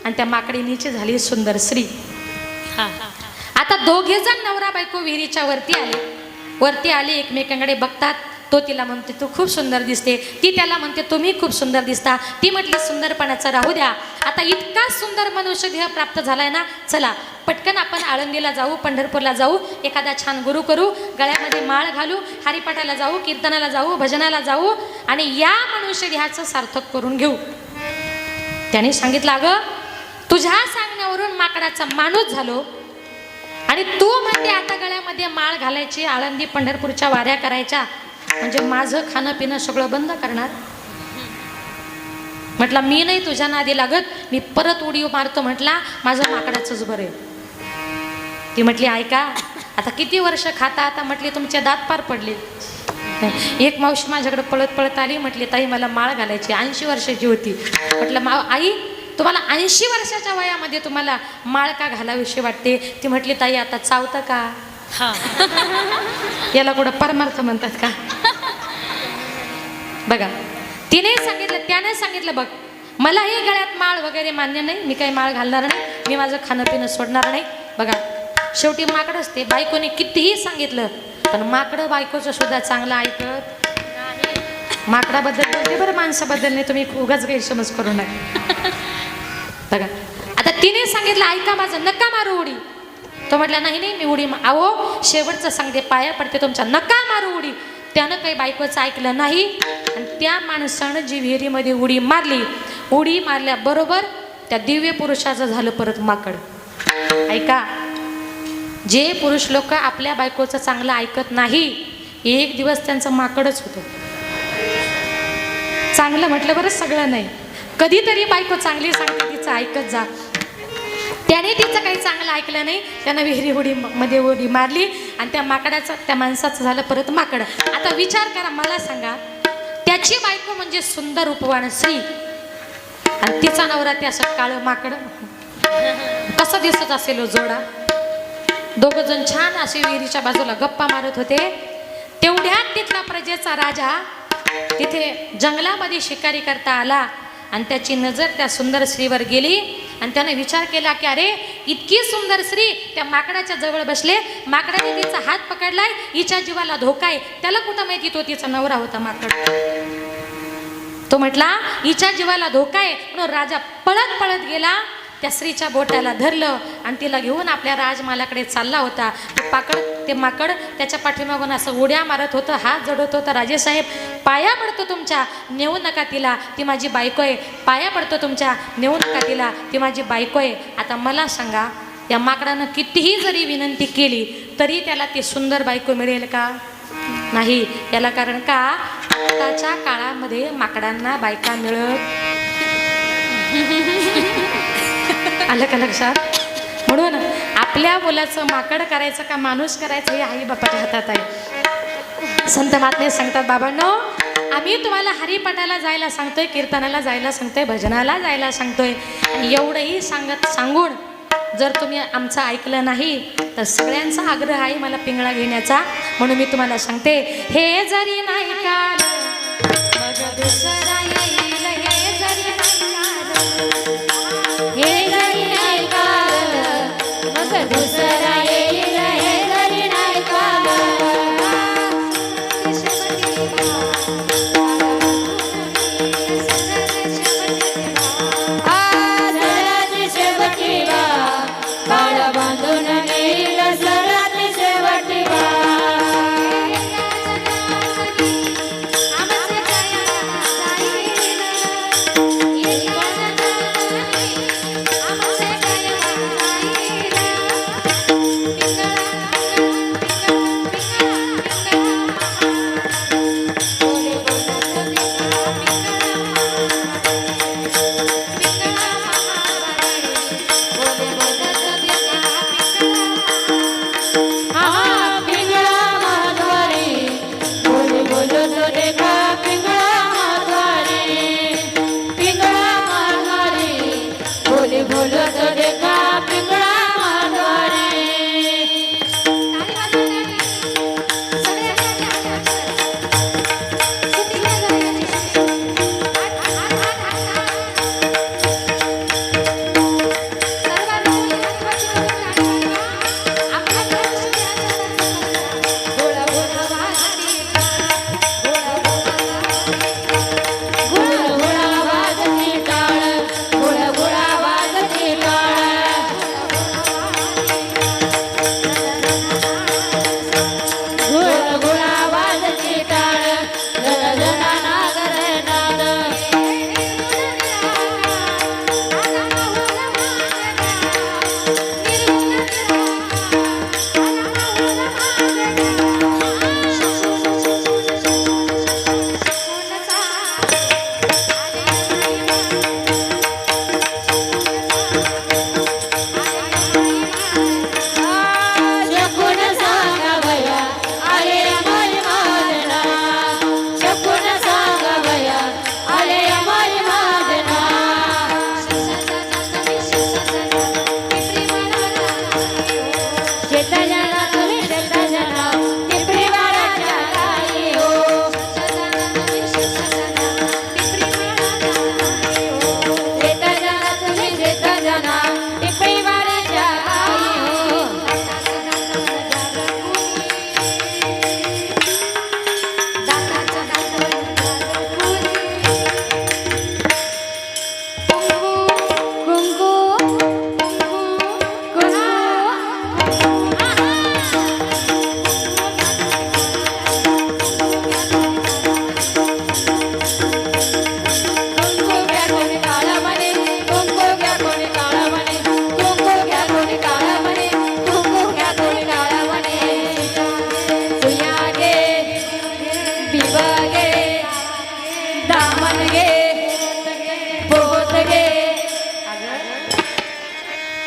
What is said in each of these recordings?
आणि त्या माकडीनीची झाली सुंदर स्त्री। आता दोघे जण नवरा बायको विहिरीच्या वरती आले एकमेकांकडे बघतात। तो तिला म्हणते तू खूप सुंदर दिसते, ती त्याला म्हणते तुम्ही खूप सुंदर दिसता। ती म्हटली सुंदरपणाचं राहू द्या, आता इतका सुंदर मनुष्य देह प्राप्त झालाय ना, चला पटकन आपण आळंदीला जाऊ, पंढरपूरला जाऊ, एखादा छान गुरु करू, गळ्यामध्ये माळ घालू, हरिपाठाला जाऊ, कीर्तनाला जाऊ, भजनाला जाऊ आणि या मनुष्य देहाचं सार्थक करून घेऊ। त्याने सांगितलं अगं तुझ्या सांगण्यावरून माकडाचा माणूस झालो आणि तू म्हणते आता गळ्यामध्ये माळ घालायची, आळंदी पंढरपूरच्या वाऱ्या करायच्या, म्हणजे माझं खाणं पिणं सगळं बंद करणार? म्हटलं मी नाही तुझ्या नादी लागत, मी परत उडी मारतो। म्हटला माझं माकडाचंच बरं आहे। ती म्हटली ऐका आता किती वर्ष खाता? आता म्हटली तुमचे दात पार पडले। एक मावशी माझ्याकडे पळत पळत आली, म्हटली ताई मला माळ घालायची, 80 वर्षाची होती। म्हटलं आई तुम्हाला 80 वर्षाच्या वयामध्ये तुम्हाला माळ का घालावीशी वाटते? ती म्हटली ताई आता चावतं का? याला कुठं परमार्थ म्हणतात का? बघा तिने सांगितलं, त्याने सांगितलं बघ मला हे गळ्यात माळ वगैरे मान्य नाही, मी काही माळ घालणार नाही, मी माझं खाणं पिणं सोडणार नाही। बघा शेवटी माकडच ते, बायकोने कितीही सांगितलं पण माकडं बायकोचं सुद्धा चांगलं ऐकत नाही। माकडाबद्दल बोलते बरं, माणसाबद्दल नाही, तुम्ही उगाच गैरसमज करू नका। बघा आता तिने सांगितलं ऐका माझं, नका मारू उडी। तो म्हटला नाही नाही मी उडी आहो शेवटचं सांगते, पाया पडते तुमच्या, नका मारू उडी। त्यानं काही बायकोचं ऐकलं नाही आणि त्या माणसानं जी विहिरीमध्ये उडी मारली, उडी मारल्याबरोबर त्या दिव्य पुरुषाचं झालं परत माकड। ऐका जे पुरुष लोक आपल्या बायकोचं चांगलं ऐकत नाही, एक दिवस त्यांचं माकडच होतं। चांगलं म्हटलं बरं सगळं नाही, कधीतरी बायको चांगली सांगते तिचं ऐकत जा। त्याने तिचं काही चांगलं ऐकलं नाही, त्यानं विहिरी मध्ये उडी मारली आणि त्या माकडाचं त्या माणसाचं झालं परत माकड। आता विचार करा, मला सांगा त्याची बायको म्हणजे सुंदर रूपवान स्त्री आणि तिचा नवरा ते असं काळं माकड, कसं दिसत असेल हो जोडा? दोघं जण छान असे विहिरीच्या बाजूला गप्पा मारत होते। तेवढ्यात तिथला प्रजेचा राजा तिथे जंगलामध्ये शिकारी करता आला आणि त्याची नजर त्या सुंदर स्त्रीवर गेली आणि त्याने विचार केला की अरे इतकी सुंदर स्त्री त्या माकडाच्या जवळ बसले, माकडाने तिचा हात पकडलाय, हिच्या जीवाला धोका आहे। त्याला कुठं माहिती तो तिचा नवरा होता माकड। तो म्हटला हिच्या जीवाला धोका आहे म्हणून राजा पळत पळत गेला, त्या स्त्रीच्या बोटाला धरलं आणि तिला घेऊन आपल्या राजमालाकडे चालला होता। ते माकड त्याच्या पाठीमागून असं उड्या मारत होतं, हात जोडत होतं, राजेसाहेब पाया पडतो तुमच्या, नेऊ नका तिला, ती माझी बायको आहे, पाया पडतो तुमच्या, नेऊ नका तिला, ती माझी बायको आहे। आता मला सांगा या माकडानं कितीही जरी विनंती केली तरी त्याला ती सुंदर बायको मिळेल का? नाही। याला कारण का आताच्या काळामध्ये माकडांना बायका मिळत आलं का लक्षात? म्हणून आपल्या मुलाचं माकड करायचं का माणूस करायचं हे आई बापाच्या हातात आहे। संत महात्मे सांगतात बाबांनो आम्ही तुम्हाला हरिपाठाला जायला सांगतोय, कीर्तनाला जायला सांगतोय, भजनाला जायला सांगतोय, एवढंही सांगून जर तुम्ही आमचं ऐकलं नाही तर सगळ्यांचा आग्रह आहे मला पिंगळा घेण्याचा। म्हणून मी तुम्हाला सांगते हे जरी नाही काल मग दुसरा येईल, हे जरी नाही काल, हे जरी नाही काल मग दुसरा येईल, हे जरी नाही काल।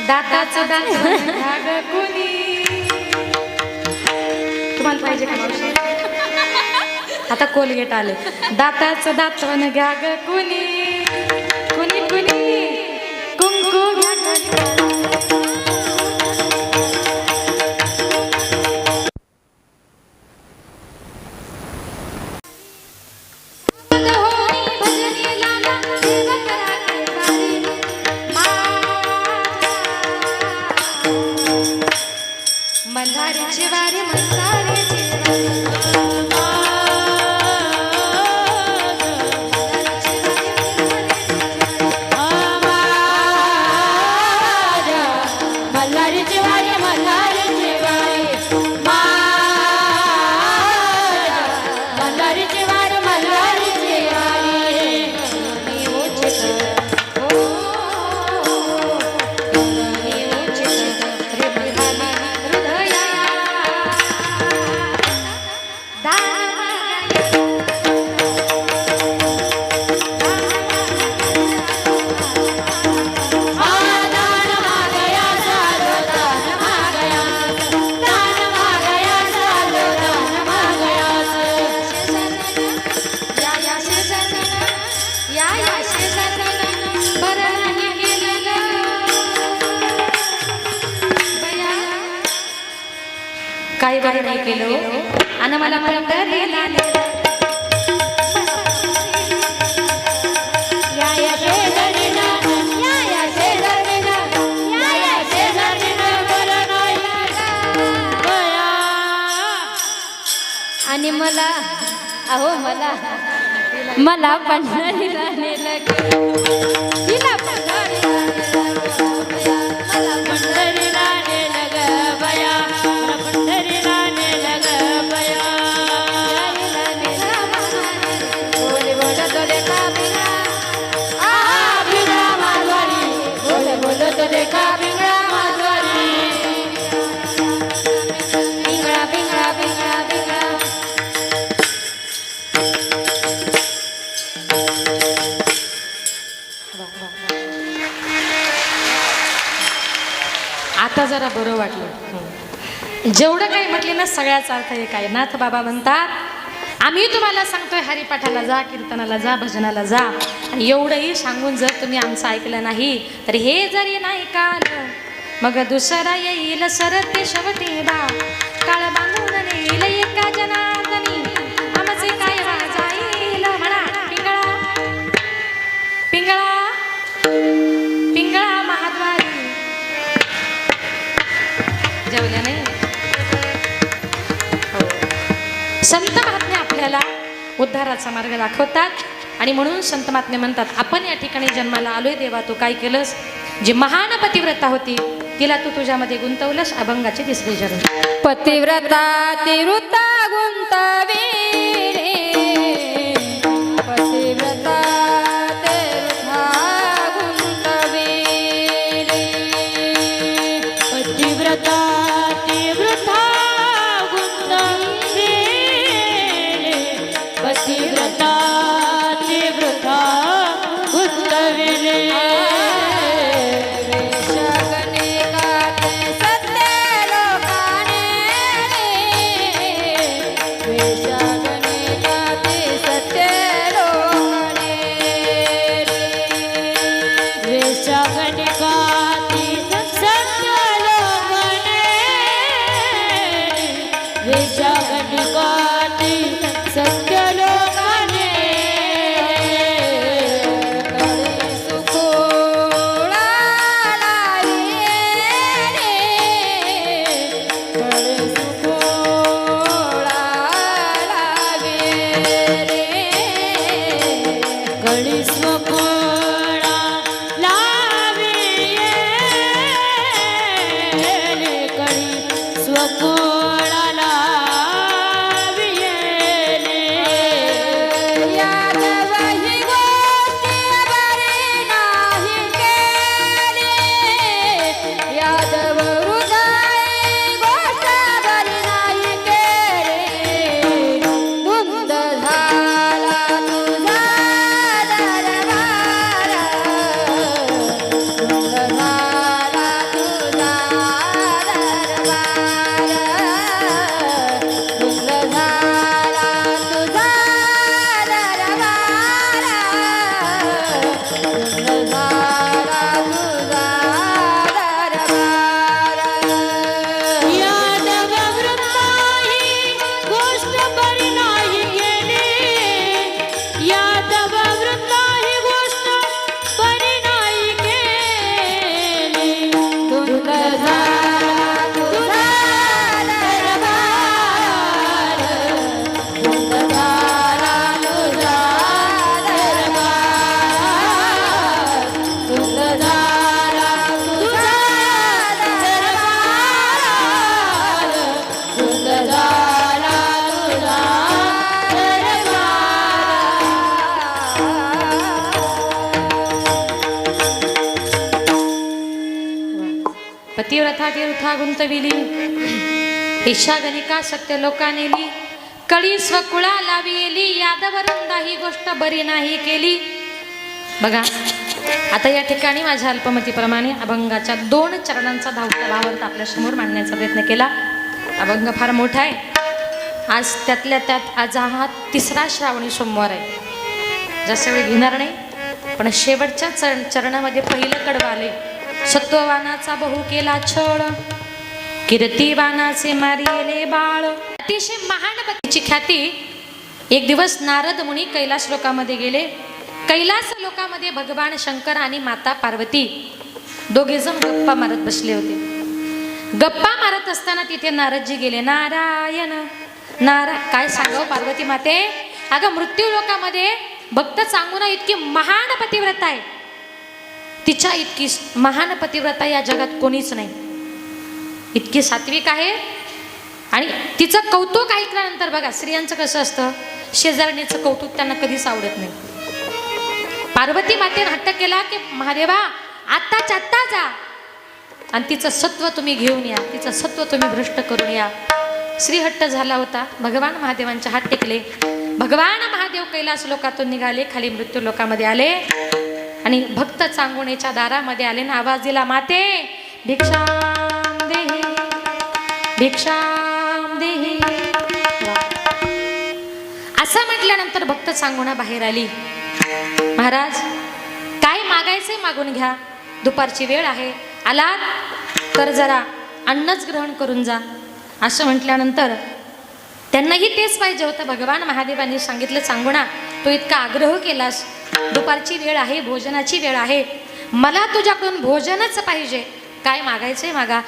दाताचं दात घ्या ग कुणी. तुम्हाला पाहिजे का मावशी? आता कोलगेट आले. दाताचं दातवण घ्या ग कुणी कुणी कुणी कुंकू घ्या मल्हारीची वारी मल्हारीची मल्हारीची वारी मल्हारीची वारी मल्हारीची वारी मल्हारीची वारी काही बरं नाही केलं आणि मला पंढरीला आणि मला अहो मला पंढरीला नेलं तिला पंढरीला नेलं ग बया मला पंढरीला नेलं ग बया बोले बोलत देखा बिंगळा बिंगळा माधवारी बोले बोलत देखा बिंगळा माधवारी बिंगळा बिंगळा बिंगळा बिंगळा आता जरा बरं वाटलं. जेवढं काही म्हटले ना सगळ्याचा अर्थ एक आहे. नाथ बाबा म्हणतात आम्ही तुम्हाला सांगतोय हरिपाठाला जा, कीर्तनाला जा, भजनाला जा. आणि एवढंही सांगून जर तुम्ही आमचं ऐकलं नाही तर हे जरी नाही काल मग दुसरा येईल सरते शेवटी बा. काळ बांधून नेईल एका जनार्दनी आमचे काय वाजाईल म्हणा पिंगळा पिंगळा पिंगळा महाद्वारी. जेवल्या नाही हो. संत महात्मे आपल्याला उद्धाराचा मार्ग दाखवतात आणि म्हणून संत महात्मे म्हणतात आपण या ठिकाणी जन्माला आलोय देवा तू काय केलंस. जी महान पतिव्रता होती तिला तू तुझ्यामध्ये गुंतवलंस. अभंगाची तिसरी जन्म पतिव्रता तिवृत्ता गुंतवी पतिव्रता पतिव्रता तीव्रता गुंतवी पतिव्रता तीव्रता गुंतविले पतिव्रता तीर्था गुंतविली, ईशा गणिका सत्य लोका नेली, कळी स्वकुळा लावी येली, यादवरुंदा ही गोष्ट बरी नाही केली. बघा आता या ठिकाणी माझ्या अल्पमतीप्रमाणे अभंगाच्या 2 चरणांचा धावता भावार्थ आपल्या समोर मांडण्याचा प्रयत्न केला. अभंग फार मोठा आहे. आज त्यातल्या त्यात आज हा 3रा श्रावणी सोमवार आहे. जास्त वेळ घेणार नाही, पण शेवटच्या चरणामध्ये पहिलं कडवं आले. सत्ववानाचा बहु केला छळ, कीर्तिवानाचे मारिले बाळ. अतिशय महान पतीची ख्याती. एक दिवस नारद मुनी कैलास लोकामध्ये गेले. कैलास लोकामध्ये भगवान शंकर आणि माता पार्वती दोघे जण गप्पा मारत बसले होते. गप्पा मारत असताना तिथे नारदजी गेले. नारायण काय सांगावं पार्वती माते, अगं मृत्यू लोकामध्ये भक्त चांगुना इतकी महान पतिव्रता आहे, तिच्या इतकी महान पतिव्रता या जगात कोणीच नाही. इतकी सात्विक आहे आणि तिचं कौतुक ऐकल्यानंतर बघा स्त्रियांचं कसं असतं, शेजारणीचं कौतुक त्यांना कधीच आवडत नाही. पार्वती मातेने हट्ट केला की महादेवा आत्ताच्या आत्ता जा आणि तिचं सत्व तुम्ही घेऊन या, तिचं सत्व तुम्ही भ्रष्ट करून या. श्रीहट्ट झाला होता. भगवान महादेवांचे हात टेकले. भगवान महादेव कैलास लोकातून निघाले, खाली मृत्यू लोकामध्ये आले आणि भक्त चांगुणेच्या दारामध्ये आले ना आवाज दिला, माते भिक्षाम देहि भिक्षाम देहि. असं म्हटल्यानंतर भक्त चांगुणा बाहेर आली. महाराज काय मागायचंय मागून घ्या, दुपारची वेळ आहे, आलात तर जरा अन्नच ग्रहण करून जा. असं म्हटल्यानंतर त्यांनाही तेच पाहिजे होतं. भगवान महादेवांनी सांगितलं, चांगुणा तू इतका आग्रह केलास, दुपारची वेळ आहे, भोजनाची वेळ आहे, मला तुझ्याकडून भोजनच पाहिजे, काय मागायचंय मागा.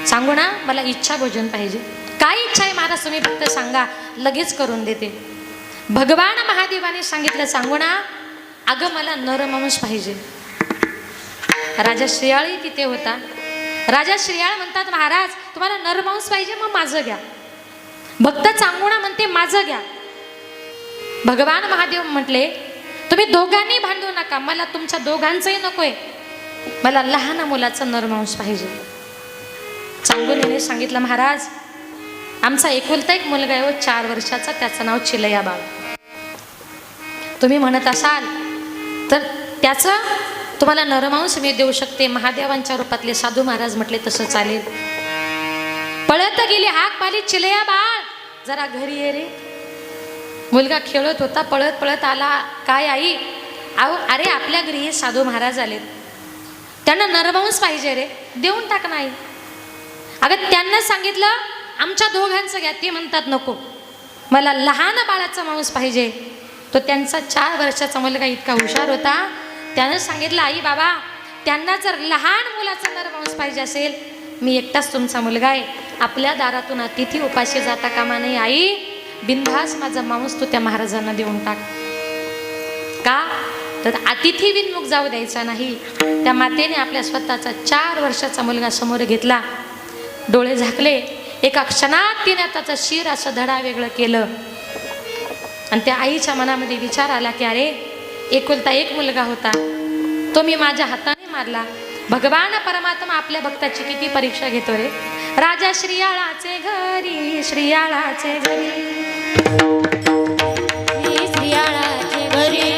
चांगुणा मला इच्छा भोजन पाहिजे. काय इच्छा आहे महाराज तुम्ही फक्त सांगा, लगेच करून देते. भगवान महादेवाने सांगितलं, चांगुणा अगं मला नरमांस पाहिजे. राजा श्रेयाळही तिथे होता. राजा श्रेयाळ म्हणतात, महाराज तुम्हाला नरमांस पाहिजे, मग माझं घ्या. भक्त चांगुणा म्हणते माझं घ्या. भगवान महादेव म्हटले, तुम्ही दोघांनी भांडू नका, मला तुमच्या दोघांचंही नकोय, मला लहान मुलाचं नरमांस पाहिजे. चांगुणेने सांगितलं, महाराज आमचा एकुलता एक मुलगा आहे, 4 वर्षाचा, त्याचं नाव चिलया बाळ. तुम्ही म्हणत असाल तर त्याचं तुम्हाला नरमांस मी देऊ शकते. महादेवांच्या रूपातले साधू महाराज म्हटले तसं चालेल. पळत गेली, हाक पाली, चिलया बाळ जरा घरी ये रे. मुलगा खेळत होता, पळत पळत आला. काय आई? अरे आपल्या घरी हे साधू महाराज आलेत, त्यांना नरमांस पाहिजे रे, देऊन टाक नाही. अगं त्यांना सांगितलं आमच्या दोघांचं घ्या, ते म्हणतात नको, मला लहान बाळाचा मांस पाहिजे. तो त्यांचा 4 वर्षाचा मुलगा इतका हुशार होता, त्यानं सांगितलं, आई बाबा त्यांना जर लहान मुलाचा नरमांस पाहिजे असेल, मी एकटाच तुमचा मुलगा आहे, आपल्या दारातून अतिथी उपाशी जाता कामा नाही. आई बिनधास माझा मांस तू त्या महाराजांना देऊन टाक. का तर अतिथी बिनमुख जाऊ द्यायचा नाही. त्या मातेने आपल्या स्वतःचा 4 वर्षाचा मुलगा समोर घेतला, डोळे झाकले, एका क्षणात तिने त्याचं शिर असं धडा वेगळं केलं. आणि त्या आईच्या मनामध्ये विचार आला की अरे एकुलता एक मुलगा होता, तो मी माझ्या हाताने मारला. भगवान परमात्मा आपल्या भक्ताची किती परीक्षा घेतो रे. राजा श्रीयाळाचे घरी, श्रीयाळाचे घरी, श्रीयाळाचे घरी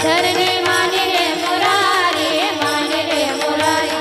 धरणे माने रे मुरारी, माने रे मुरारी.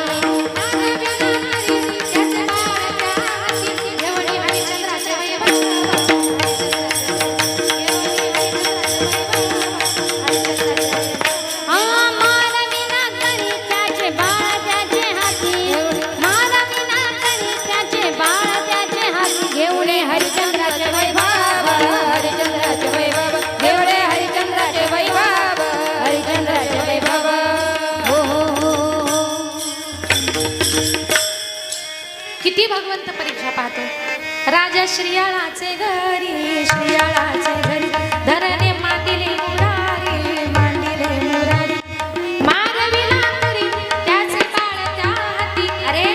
किती भगवंत परीक्षा पाहतो. राजा श्रीयाळाचे घरी, श्रीयाळाचे घरी, धरणे मांडिले मुरारी, मांडिले मुरारी. मारविला तरी त्याचे बाळ त्या हाती. अरे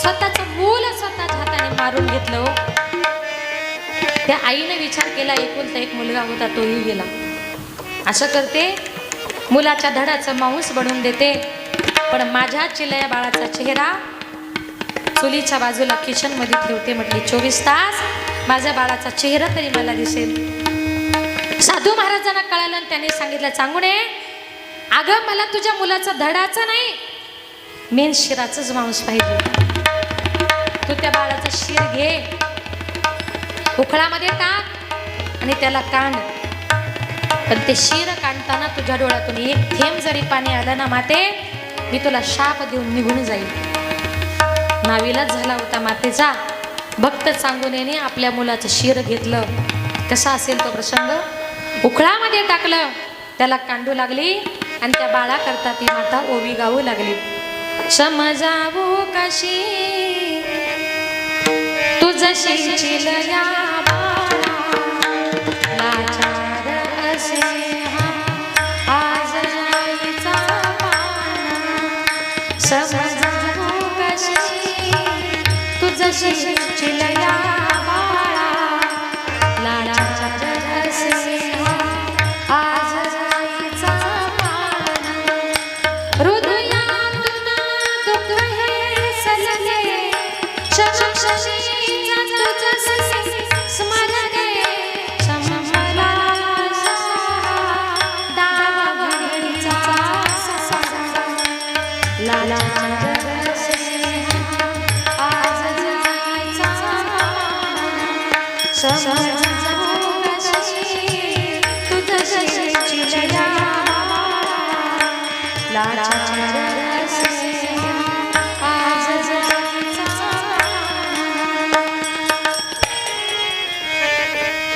स्वतःच मूल स्वतःच्या हाताने मारून घेतलं. त्या आईने विचार केला, एकुलता एक मुलगा होता, तोही गेला. असं करते मुलाच्या धडाचं मांस बनवून देते, पण माझ्या चिलया बाळाचा चेहरा चुलीच्या बाजूला किचन मध्ये ठेवते. म्हटली 24 तास माझ्या बाळाचा चेहरा तरी मला दिसेल. साधू महाराजांना कळालं आणि त्याने सांगितलं, चांगुणे अगं मला तुझ्या मुलाचा धडाचा नाही, मेन शिराचंच मांस पाहिजे. तू त्या बाळाचं शिर घे, उखळामध्ये टाक आणि त्याला कांड. पण ते शिर काढताना तुझ्या डोळ्यातून एक थेंब जरी पाणी आलं ना माते, मी तुला शाप देऊन निघून जाईल. नाविलाज झाला होता मातेचा. भक्त चांगुनेने आपल्या मुलाचं शिर घेतलं. कसा असेल तो प्रसंग, उखळामध्ये टाकलं, त्याला कांडू लागली आणि त्या बाळाकरता ती माता ओवी गाऊ लागली. समजावू कशी तुझशी चिलया बाळा, लाचार असे हा आज आईचा पाळणा. समजावू कशी तुझशी चिलया बाळा, लाचार असे हा आज आईचा पाळणा. हृदयातून दुःख हे सलले, शशी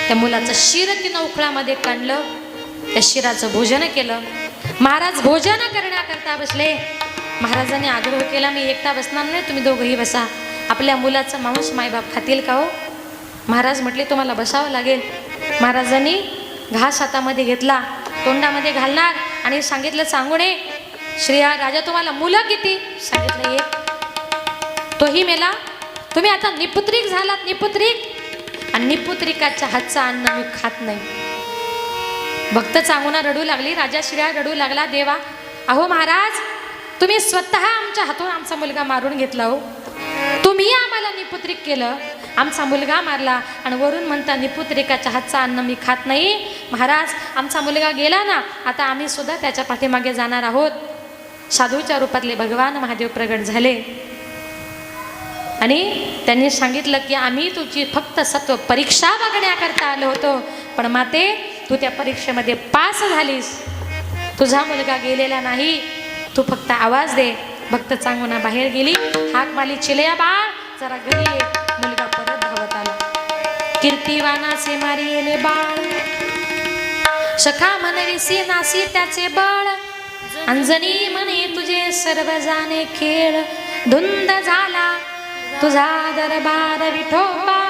त्या मुलाचं शिर तिनं उखळामध्ये काढलं, त्या शिराचं भोजन केलं. महाराज भोजन करण्याकरता बसले. महाराजांनी आग्रह केला, मी एकटा बसणार नाही, तुम्ही दोघंही बसा. आपल्या मुलाचं मांस मायबाप खातील का हो? महाराज म्हटले तुम्हाला बसावं लागेल. महाराजांनी घास हातामध्ये घेतला, तोंडामध्ये घालणार आणि सांगितलं, चांगुणे श्रीया राजा तुम्हाला मुलं किती? सांगितलं एक. तोही मेला. तुम्ही आता निपुत्रिक झालात, निपुत्रिक, आणि निपुत्रिकाच्या हातचं अन्न मी खात नाही. भक्त चांगुना रडू लागली, राजा श्रीया रडू लागला, देवा अहो महाराज तुम्ही स्वतः आमच्या हातून आमचा मुलगा मारून घेतला हो. तुम्ही आम्हाला निपुत्रिक केलं, आमचा मुलगा मारला आणि वरून म्हणता निपुत्रिकाच्या हातचं अन्न मी खात नाही. महाराज आमचा मुलगा गेला ना, आता आम्ही सुद्धा त्याच्या पाठीमागे जाणार आहोत. साधूच्या रूपातले भगवान महादेव प्रगट झाले आणि त्यांनी सांगितलं की आम्ही तुझी फक्त सत्व परीक्षा बघण्याकरता आलो होतो, पण माते तू त्या परीक्षेमध्ये पास झालीस. तुझा मुलगा गेलेला नाही, तू फक्त आवाज दे. भक्त चांगुना बाहेर गेली, हाक मारली, चिलया बाळ जरा घरी ये. मुलगा परत धावत आला. कीर्तिवानाचे मारिले बाळ, सखा मनविसी नासी त्याचे बळ. अंजनी म्हणे तुझे सर्व जाणे खेळ, धुंद झाला तुझा दरबार विठोबा.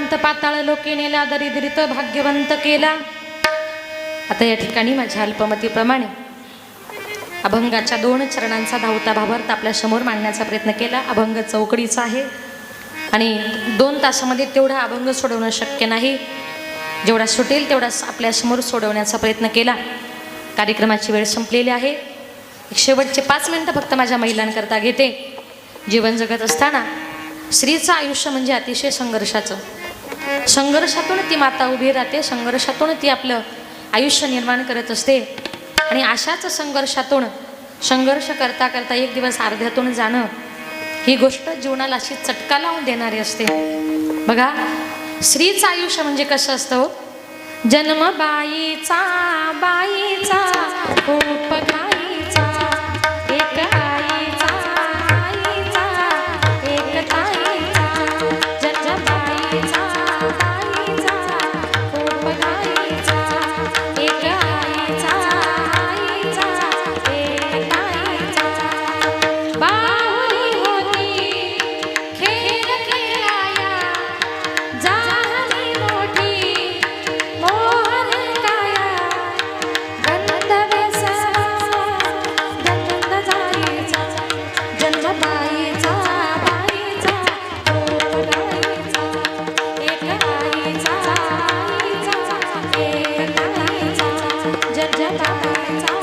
श्रीमंत पाताळ लोके नेला, दरिद्रित भाग्यवंत केला. आता या ठिकाणी माझ्या अल्पमतीप्रमाणे अभंगाच्या 2 चरणांचा धावता भावार्थ आपल्या समोर मांडण्याचा प्रयत्न केला. अभंग चौकडीचा आहे आणि 2 तासामध्ये तेवढा अभंग सोडवणं शक्य नाही. जेवढा सुटेल तेवढा आपल्या समोर सोडवण्याचा प्रयत्न केला. कार्यक्रमाची वेळ संपलेली आहे. शेवटचे 5 मिनिटं फक्त माझ्या महिलांकरता घेते. जीवन जगत असताना स्त्रीचं आयुष्य म्हणजे अतिशय संघर्षाचं. संघर्षातून ती माता उभी राहते, संघर्षातून ती आपलं आयुष्य निर्माण करत असते. आणि अशाच संघर्षातून संघर्ष करता करता एक दिवस अर्ध्यातून जाणं ही गोष्ट जीवनाला अशी चटका लावून देणारी असते. बघा, स्त्रीचं आयुष्य म्हणजे कसं असतं. जन्म बाईचा बाईचा खूप घाईचा, एक आईचा आईचा एक ताईचा. जन्म बाईचा बाईचा खूप घाईचा, एक आईचा आईचा एक ताईचा. बाहुली होती खेळ खेळाया, झाली मोठी मोहन काया. गंधर्व गंध जाईचा, जन्म बाईचा बाईचा खूप गाईचा, एक आईचा आईचा एक ताईचा. जन्म बाईचा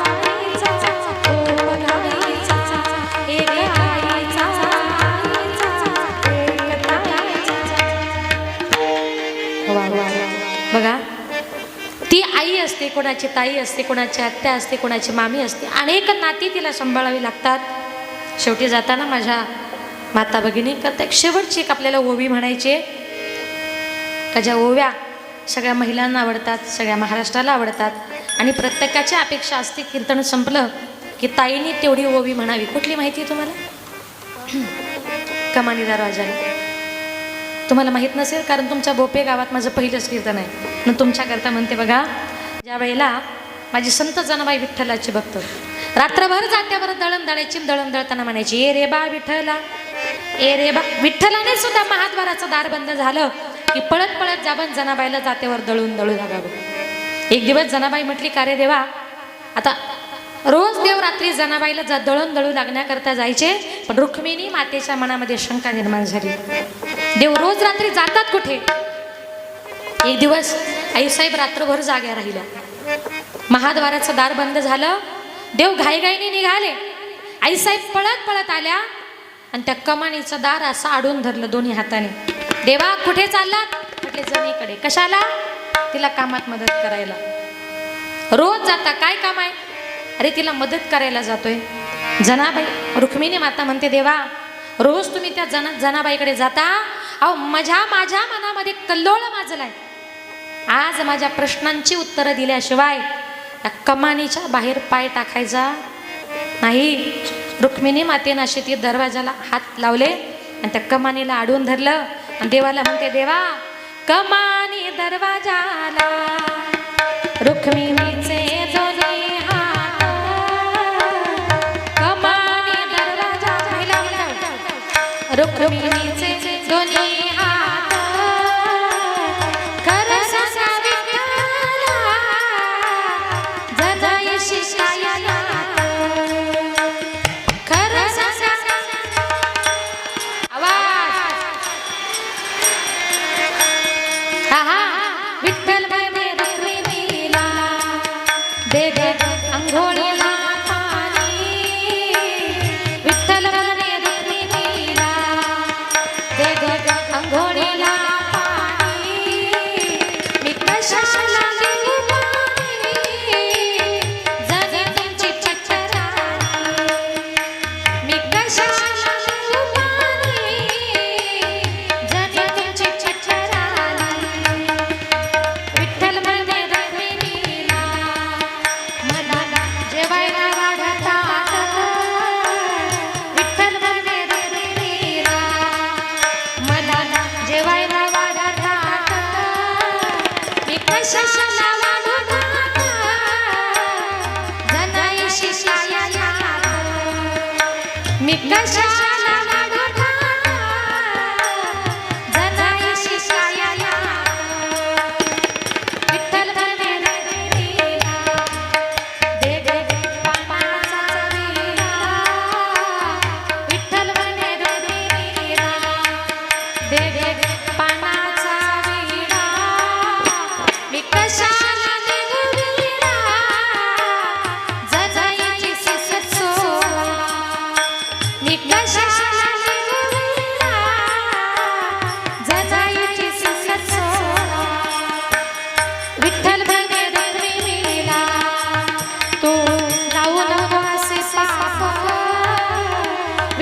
बाईचा खूप गाईचा, एक आईचा आईचा एक ताईचा. वा वा. बघा, ती आई असते, कोणाची ताई असते, कोणाची आत्या असते, कोणाची मामी असते. अनेक नाती तिला सांभाळावी लागतात. शेवटी जाताना माझ्या माता भगिनी करता एक शेवटची एक आपल्याला ओवी म्हणायची आहे. का ज्या ओव्या सगळ्या महिलांना आवडतात, सगळ्या महाराष्ट्राला आवडतात. आणि प्रत्येकाची अपेक्षा असते कीर्तन संपलं की ताईने तेवढी ओवी म्हणावी. कुठली माहिती आहे तुम्हाला? कमानीदार राजाने. तुम्हाला माहीत नसेल कारण तुमच्या बोपे गावात माझं पहिलंच कीर्तन आहे. मग तुमच्याकरता म्हणते बघा. ज्या वेळेला माझी संत जनाबाई विठ्ठलाची भक्त रात्रभर जात्यावर दळण दळायची, दळण दळताना म्हणायची ए रे बा विठ्ठला, ए रे बा. विठ्ठलाने सुद्धा महाद्वाराचं दार बंद झालं की पळत पळत जाबन जनाबाईला जात्यावर दळून दळू लागावं. एक दिवस जनाबाई म्हटली का रे देवा, आता रोज देव रात्री जनाबाईला दळण दळू लागण्याकरता जायचे, पण रुक्मिणी मातेच्या मनामध्ये शंका निर्माण झाली. देव रोज रात्री जातात कुठे? एक दिवस आईसाहेब रात्रभर जाग्या राहिल्या. महाद्वाराचं दार बंद झालं. देव घाईघाईने निघाले. आईसाहेब पळत पळत आल्या आणि त्या कमानीचं दार असं आडून धरलं दोन्ही हाताने. देवा कुठे चाललात? म्हटले जणीकडे. कशाला? तिला कामात मदत करायला. रोज जाता, काय काम आहे? अरे तिला मदत करायला जातोय. जनाबाई रुक्मिणी माता म्हणते देवा, रोज तुम्ही त्या जनाबाईकडे जाता. अहो माझ्या मनामध्ये कल्लोळ माजलाय. आज माझ्या प्रश्नांची उत्तरं दिल्याशिवाय या कमानीच्या बाहेर पाय टाकायचा नाही. रुक्मिणी मातेनं अशी ती दरवाजाला हात लावले आणि त्या कमानीला आडून धरलं आणि देवाला म्हणते देवा, कमानी दरवाजाला रुक्मिणीचे दोन्ही हात, कमानी दरवाजाला रुक्मिणीचे दोन्ही हात. खरं सांगा विठ्ठला, जनाईशी काय नात. खरं सांगा. आवाज. हा हा. विठ्ठल म्हणे रुक्मिणीला दे ग अंघोळीला पाणी. विठ्ठल म्हणे रुक्मिणीला दे ग अंघोळीला पाणी. मी कशाला देऊ पाणी, जगी तुमची चक्राणी. मी कशाला देऊ पाणी, जगी तुमची चक्राणी. विठ्ठल म्हणे रुक्मिणीला मला जेवायला वाढतात. विठ्ठल म्हणे रुक्मिणीला मला जेवायला वाढतात. मी कशाला वाढतात, जनाईशी काय नात. मी कशाला वाढतात, जनाईशी काय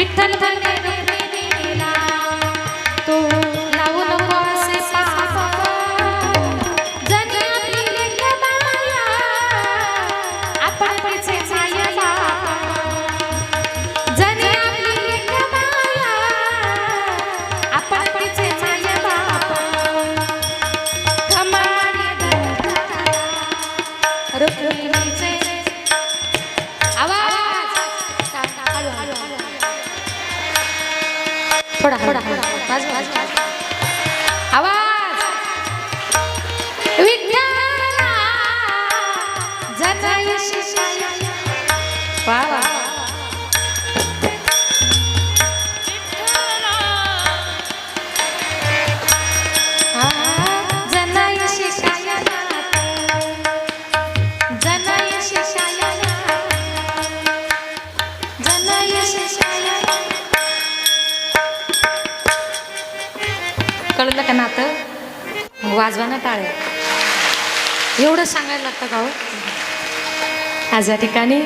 विठ्ठल म्हणे रुक्मिणीला, तू लावू नको असे पाप, जनी आपली लेकबाया, आपण तिचे मायबाप. जनी आपली लेकबाया, आपण तिचे मायबाप. खमाने दत्ताला, रुक्मिणीचे आवाज थोडा आवाज विठ्ठला जय शिशाया. वा वा जय शिशाया, जय शिशाया, जय शिशाया. कळलं का नातं? वाजवा ना टाळ्या. एवढं सांगायला लागतं का हो? आज या ठिकाणी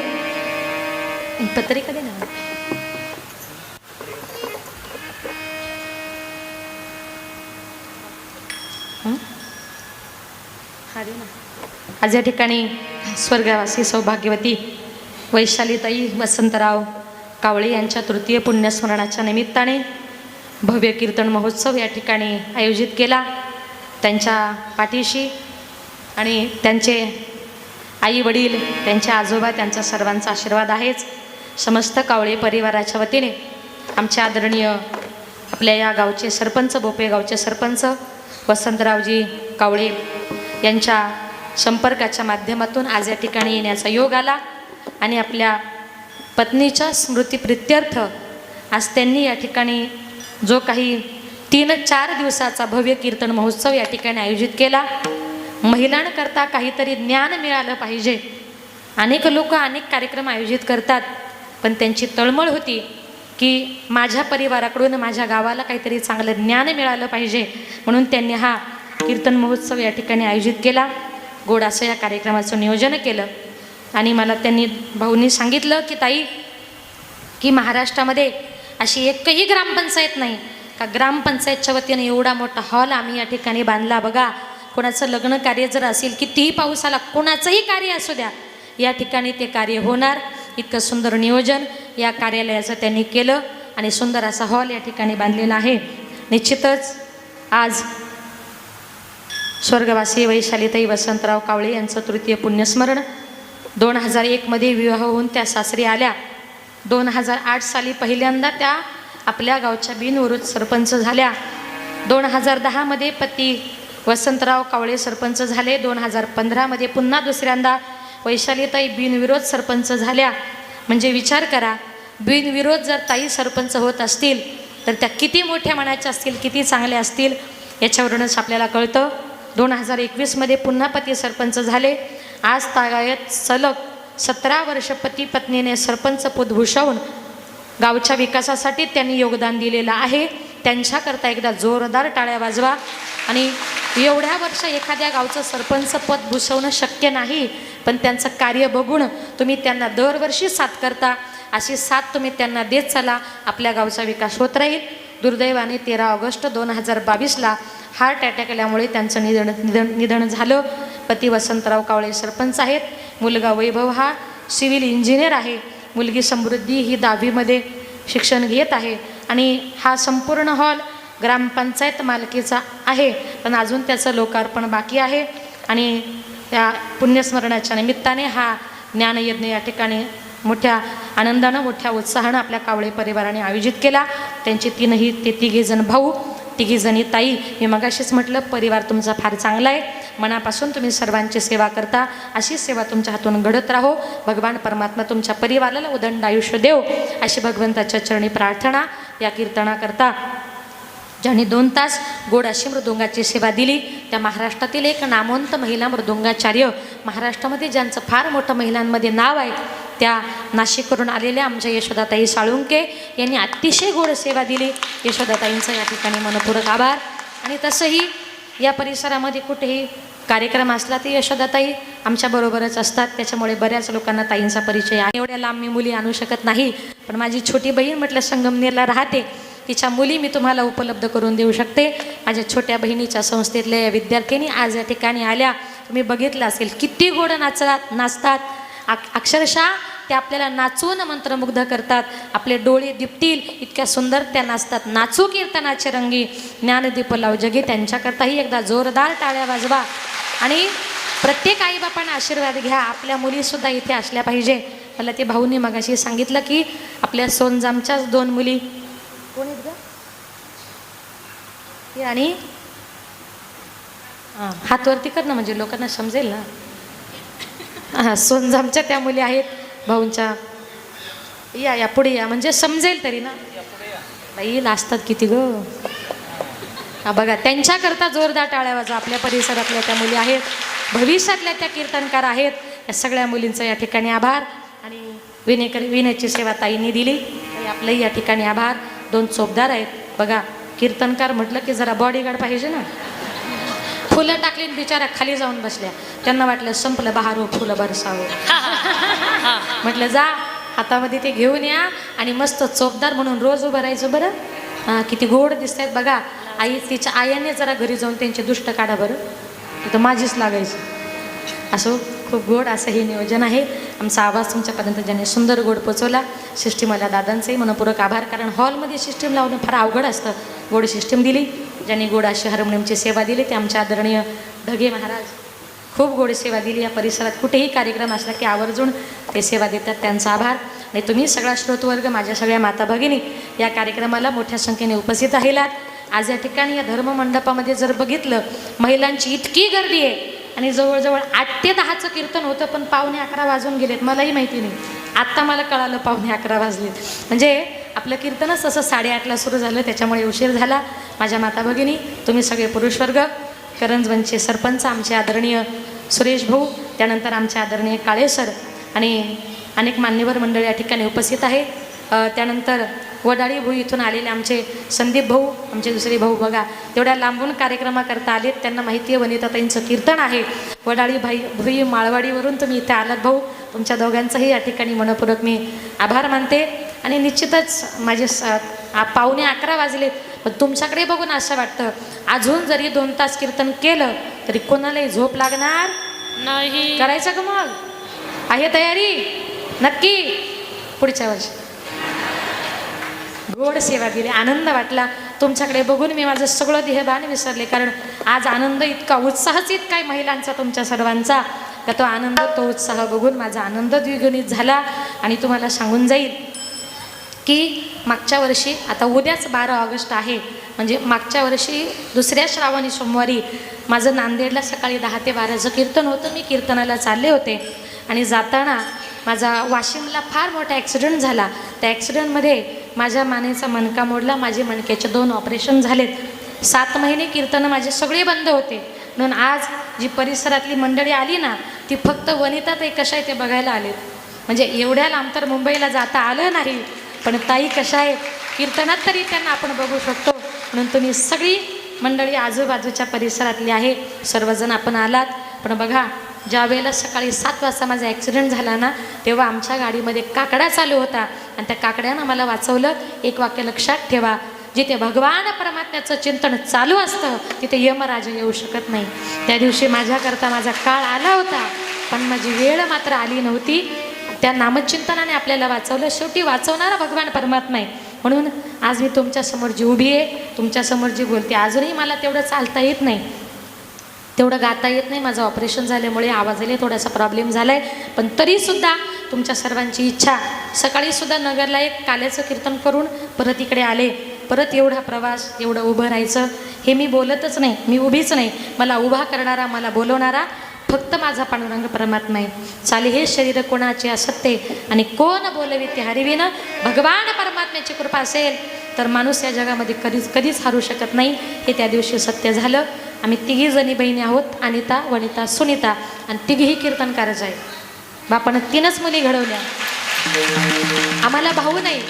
पत्रिका दे ना. आज या ठिकाणी स्वर्गवासी सौभाग्यवती वैशालीताई वसंतराव कावळे यांच्या तृतीय पुण्यस्मरणाच्या निमित्ताने भव्य कीर्तन महोत्सव या ठिकाणी आयोजित केला. त्यांच्या पाठीशी आणि त्यांचे आई वडील, त्यांचे आजोबा, त्यांचा सर्वांचा आशीर्वाद आहेच. समस्त कावळे परिवाराच्या वतीने आमचे आदरणीय आपल्या या गावचे सरपंच, बोपे गावचे सरपंच वसंतरावजी कावळे यांच्या संपर्काच्या माध्यमातून आज या ठिकाणी येण्याचा योग आला आणि आपल्या पत्नीच्या स्मृतिप्रित्यर्थ आज त्यांनी या ठिकाणी जो काही 3-4 दिवसाचा भव्य कीर्तन महोत्सव या ठिकाणी आयोजित केला. महिलांकरता काहीतरी ज्ञान मिळालं पाहिजे. अनेक लोक अनेक कार्यक्रम आयोजित करतात, पण त्यांची तळमळ होती की माझ्या परिवाराकडून माझ्या गावाला काहीतरी चांगलं ज्ञान मिळालं पाहिजे, म्हणून त्यांनी हा कीर्तन महोत्सव या ठिकाणी आयोजित केला. गोड असं या कार्यक्रमाचं नियोजन केलं आणि मला त्यांनी भाऊंनी सांगितलं की ताई, की महाराष्ट्रामध्ये अशी एकही ग्रामपंचायत नाही का ग्रामपंचायतच्या वतीने एवढा मोठा हॉल आम्ही या ठिकाणी बांधला. बघा, कोणाचं लग्न कार्य जर असेल, कितीही पाऊस आला, कोणाचंही कार्य असू द्या, या ठिकाणी ते कार्य होणार. इतकं सुंदर नियोजन या कार्यालयाचं त्यांनी केलं आणि सुंदर असा हॉल या ठिकाणी बांधलेला आहे. निश्चितच आज स्वर्गवासी वैशालीताई वसंतराव कावळे यांचं तृतीय पुण्यस्मरण. 2001 विवाह होऊन त्या सासरी आल्या. 2008 साली पहिल्यांदा त्या आपल्या गावच्या बिनविरोध सरपंच झाल्या. 2010 पती वसंतराव कावळे सरपंच झाले. 2015 पुन्हा दुसऱ्यांदा वैशालीताई बिनविरोध सरपंच झाल्या. म्हणजे विचार करा, बिनविरोध जर ताई सरपंच होत असतील तर त्या किती मोठ्या मनाच्या असतील, किती चांगल्या असतील, याच्यावरूनच आपल्याला कळतं. 2021 पुन्हा पती सरपंच झाले. आज तागायत सलग 17 वर्ष पती पत्नीने सरपंच पद भूषवून गावच्या विकासासाठी त्यांनी योगदान दिलेलं आहे. त्यांच्याकरता एकदा जोरदार टाळ्या वाजवा. आणि एवढ्या वर्ष एखाद्या गावचं सरपंच पद भूषवणं शक्य नाही, पण त्यांचं कार्य बघून तुम्ही त्यांना दरवर्षी साथ करता. अशी साथ तुम्ही त्यांना देत चला, आपल्या गावचा विकास होत राहील. दुर्दैवाने 13 ऑगस्ट 2022 हार्ट अटॅक आल्यामुळे त्यांचं निधन झालं. पती वसंतराव कावळे सरपंच आहेत. मुलगा वैभव हा सिव्हिल इंजिनियर आहे. मुलगी समृद्धी ही 10वी शिक्षण घेत आहे. आणि हा संपूर्ण हॉल ग्रामपंचायत मालकीचा आहे, पण अजून त्याचं लोकार्पण बाकी आहे. आणि त्या पुण्यस्मरणाच्या निमित्ताने हा ज्ञानयज्ञ या ठिकाणी मोठ्या आनंदानं, मोठ्या उत्साहानं आपल्या कावळे परिवाराने आयोजित केला. त्यांचे तिघेजण भाऊ, तिघीजणी ताई. मी मगाशीच म्हटलं, परिवार तुमचा फार चांगला आहे. मनापासून तुम्ही सर्वांची सेवा करता. अशी सेवा तुमच्या हातून घडत राहो. भगवान परमात्मा तुमच्या परिवाराला उदंड आयुष्य देव, अशी भगवंताच्या चरणी प्रार्थना. या कीर्तनाकरता ज्यांनी 2 तास गोड अशी मृदुंगाची सेवा दिली, त्या महाराष्ट्रातील एक नामवंत महिला मृदुंगाचार्य, महाराष्ट्रामध्ये ज्यांचं फार मोठं महिलांमध्ये नाव आहे, त्या नाशिकवरून आलेल्या आमच्या यशोदाताई साळुंके यांनी अतिशय गोड सेवा दिली. यशोदाताईंचं या ठिकाणी मनपूर्वक आभार. आणि तसंही या परिसरामध्ये कुठेही कार्यक्रम असला ती यशोदाताई आमच्याबरोबरच असतात, त्याच्यामुळे बऱ्याच लोकांना ताईंचा परिचय आहे. एवढ्या लांब मी मुली आणू शकत नाही, पण माझी छोटी बहीण म्हटलं संगमनेरला राहते, तिच्या मुली मी तुम्हाला उपलब्ध करून देऊ शकते. माझ्या छोट्या बहिणीच्या संस्थेतल्या या विद्यार्थिनी आज या ठिकाणी आल्या. तुम्ही बघितलं असेल किती गोड नाचतात. अक्षरशः त्या आपल्याला नाचून मंत्रमुग्ध करतात. आपले डोळे दिपतील इतक्या सुंदर त्या नाचतात. नाचू कीर्तनाचे रंगी, ज्ञानदीप लाव जगी. त्यांच्याकरताही एकदा जोरदार टाळ्या वाजवा आणि प्रत्येक आईबापांना आशीर्वाद घ्या. आपल्या मुलीसुद्धा इथे असल्या पाहिजे. मला ते भाऊनी मगाशी सांगितलं की आपल्या सोनजामच्याच 2 मुली कोण आहेत ग? आणि हातवरती कर ना, म्हणजे लोकांना समजेल ना. हां, सोनजामच्या त्या मुली आहेत भाऊंच्या. या पुढे या, म्हणजे समजेल तरी ना. बाई लाजतात किती ग. हा बघा, त्यांच्याकरता जोरदार टाळ्या वाजवा. आपल्या परिसरातल्या त्या मुली आहेत, भविष्यातल्या त्या कीर्तनकार आहेत. या सगळ्या मुलींचा या ठिकाणी आभार. आणि विण्याची सेवा ताईंनी दिली, आपलंही या ठिकाणी आभार. 2 चोपदार आहेत बघा. कीर्तनकार म्हटलं की जरा बॉडीगार्ड पाहिजे ना. फुलं टाकली बिचारा खाली जाऊन बसल्या. त्यांना वाटलं संपलं, बहारो फुलं बरसावं. म्हटलं जा हातामध्ये ते घेऊन या आणि मस्त चोपदार म्हणून रोज उभं राहायचं. बरं किती गोड दिसत आहेत बघा. आई तिच्या आयाने जरा घरी जाऊन त्यांचे दुष्ट काढा बरं, तिथं माझीच लागायची. असं खूप गोड असं हे नियोजन आहे. आमचा आवाज तुमच्यापर्यंत ज्याने सुंदर गोड पोचवला, सिस्टीमवाल्या दादांचंही मनपूर्वक आभार. कारण हॉलमध्ये सिस्टीम लावणं फार अवघड असतं. गोड सिस्टीम दिली, ज्यांनी गोड अशी हार्मोनियमची सेवा दिली ते आमचे आदरणीय ढगे महाराज. खूप गोड सेवा दिली. या परिसरात कुठेही कार्यक्रम असला की आवर्जून ते सेवा देतात, त्यांचा आभार. आणि तुम्ही सगळा श्रोतवर्ग, माझ्या सगळ्या माता भगिनी या कार्यक्रमाला मोठ्या संख्येने उपस्थित राहिलात. आज या ठिकाणी या धर्ममंडपामध्ये जर बघितलं, महिलांची इतकी गर्दी आहे आणि जवळजवळ 8 ते 10चं कीर्तन होतं, पण 11:15 वाजून गेलेत. मलाही माहिती नाही, आत्ता मला कळालं 11:15 वाजलेत. म्हणजे आपलं कीर्तनच तसं 8:30ला सुरू झालं, त्याच्यामुळे उशीर झाला. माझ्या माता भगिनी, तुम्ही सगळे पुरुषवर्ग, करंजवनचे सरपंच आमचे आदरणीय सुरेश भाऊ, त्यानंतर आमचे आदरणीय काळे सर आणि अनेक मान्यवर मंडळी या ठिकाणी उपस्थित आहे. त्यानंतर वडाळी भाऊ इथून आलेले आमचे संदीप भाऊ, आमचे दुसरे भाऊ बघा तेवढ्या लांबून कार्यक्रमाकरता आलेत. त्यांना माहिती आहे वनिताताईंचं कीर्तन आहे. वडाळी भाई माळवाडीवरून तुम्ही इथे आलात भाऊ, तुमच्या दोघांचाही या ठिकाणी मनपूर्वक मी आभार मानते. आणि निश्चितच माझे 11:15 वाजलेत, पण तुमच्याकडे बघून असं वाटतं अजून जरी 2 तास कीर्तन केलं तरी कोणालाही झोप लागणार नाही. करायचं का मग? आहे तयारी? नक्की पुढच्या वर्षी. गोड सेवा दिली, आनंद वाटला तुमच्याकडे बघून. मी माझं सगळं देहभान विसरले, कारण आज आनंद इतका, उत्साहच इतका आहे महिलांचा तुमच्या सर्वांचा. तर तो आनंद, तो उत्साह बघून माझा आनंद द्विगुणित झाला. आणि तुम्हाला सांगून जाईल की मागच्या वर्षी, आता उद्याच 12 ऑगस्ट आहे, म्हणजे मागच्या वर्षी दुसऱ्या श्रावणी सोमवारी माझं नांदेडला सकाळी 10 ते 12चं कीर्तन होतं. मी कीर्तनाला चालले होते आणि जाताना माझा वाशिमला फार मोठा ॲक्सिडेंट झाला. त्या ॲक्सिडेंटमध्ये माझ्या मानेचा मणका मोडला. माझे मणक्याचे 2 ऑपरेशन झालेत. 7 महिने कीर्तनं माझे सगळे बंद होते. म्हणून आज जी परिसरातली मंडळी आली ना, ती फक्त वनिताताई कशा आहे ते बघायला आलेत. म्हणजे एवढ्या लांब तर मुंबईला जाता आलं नाही, पण ताई कशा आहेत कीर्तनात तरी त्यांना आपण बघू शकतो. म्हणून तुम्ही सगळी मंडळी आजूबाजूच्या परिसरातली आहे, सर्वजण आपण आलात. पण बघा, ज्या वेळेला सकाळी 7 वाजता माझा ॲक्सिडेंट झाला ना, तेव्हा आमच्या गाडीमध्ये काकडा चालू होता आणि त्या काकड्यानं मला वाचवलं. एक वाक्य लक्षात ठेवा, जिथे भगवान परमात्म्याचं चिंतन चालू असतं तिथे यमराज येऊ शकत नाही. त्या दिवशी माझ्याकरता माझा काळ आला होता, पण माझी वेळ मात्र आली नव्हती. त्या नामचिंतनाने आपल्याला वाचवलं. शेवटी वाचवणारा भगवान परमात्मा आहे. म्हणून आज मी तुमच्यासमोर जी उभी आहे, तुमच्यासमोर जी बोलते, अजूनही मला तेवढं चालता येत नाही, तेवढं गाता येत नाही. माझं ऑपरेशन झाल्यामुळे आवाजाला थोडासा प्रॉब्लेम झाला आहे, पण तरीसुद्धा तुमच्या सर्वांची इच्छा, सकाळीसुद्धा नगरला एक काल्याचं कीर्तन करून परत इकडे आले. परत एवढा प्रवास, एवढं उभं राहायचं, हे मी बोलतच नाही, मी उभीच नाही. मला उभा करणारा, मला बोलवणारा फक्त माझा पांडुरंग परमात्मा आहे. चाले हे शरीर कोणाचे असत्य आणि कोण बोलवी ते हरिविन. भगवान परमात्म्याची कृपा असेल तर माणूस या जगामध्ये कधीच हारू शकत नाही. हे त्या दिवशी सत्य झालं. आम्ही 3 जणी बहिणी आहोत, अनिता, वनिता, सुनीता, आणि 3ही कीर्तनकारच आहे. बापानं 3च मुली घडवल्या. आम्हाला भाऊ नाही,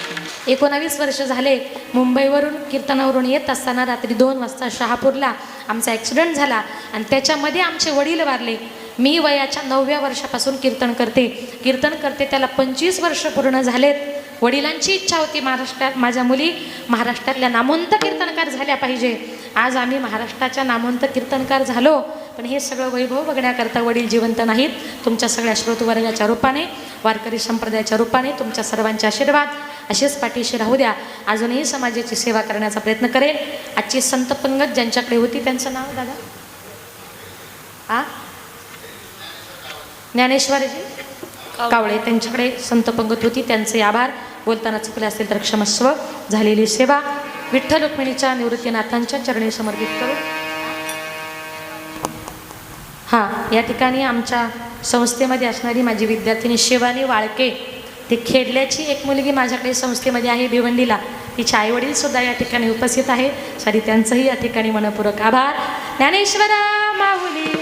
19 वर्ष झाले. मुंबईवरून कीर्तनावरून येत असताना रात्री 2 वाजता शहापूरला आमचा ॲक्सिडेंट झाला आणि त्याच्यामध्ये आमचे वडील वारले. मी वयाच्या 9व्या वर्षापासून कीर्तन करते त्याला 25 वर्ष पूर्ण झालेत. वडिलांची इच्छा होती महाराष्ट्रात माझ्या मुली महाराष्ट्रातल्या नामवंत कीर्तनकार झाल्या पाहिजे. आज आम्ही महाराष्ट्राच्या नामवंत कीर्तनकार झालो, पण हे सगळं वैभव बघण्याकरता वडील जिवंत नाहीत. तुमच्या सगळ्या श्रोतवर्गाच्या रूपाने, वारकरी संप्रदायाच्या रूपाने तुमच्या सर्वांचे आशीर्वाद असेच पाठीशी राहू द्या. अजूनही समाजाची सेवा करण्याचा प्रयत्न करेल. आजची संत पंगत ज्यांच्याकडे होती त्यांचं नाव दादा ज्ञानेश्वरजी कावळे, त्यांच्याकडे संत पंगत होती. त्यांचे आभार. बोलताना चुकले असतील तर क्षमस्व. झालेली सेवा विठ्ठल रुक्मिणीच्या निवृत्तीनाथांच्या चरणी समर्पित करू. या ठिकाणी आमच्या संस्थेमध्ये असणारी माझी विद्यार्थिनी शिवानी वाळके, ती खेडल्याची एक मुलगी माझ्याकडे संस्थेमध्ये आहे भिवंडीला. तिचे आईवडील सुद्धा या ठिकाणी उपस्थित आहे. सारी त्यांचंही या ठिकाणी मनपूर्वक आभार. ज्ञानेश्वरा माऊली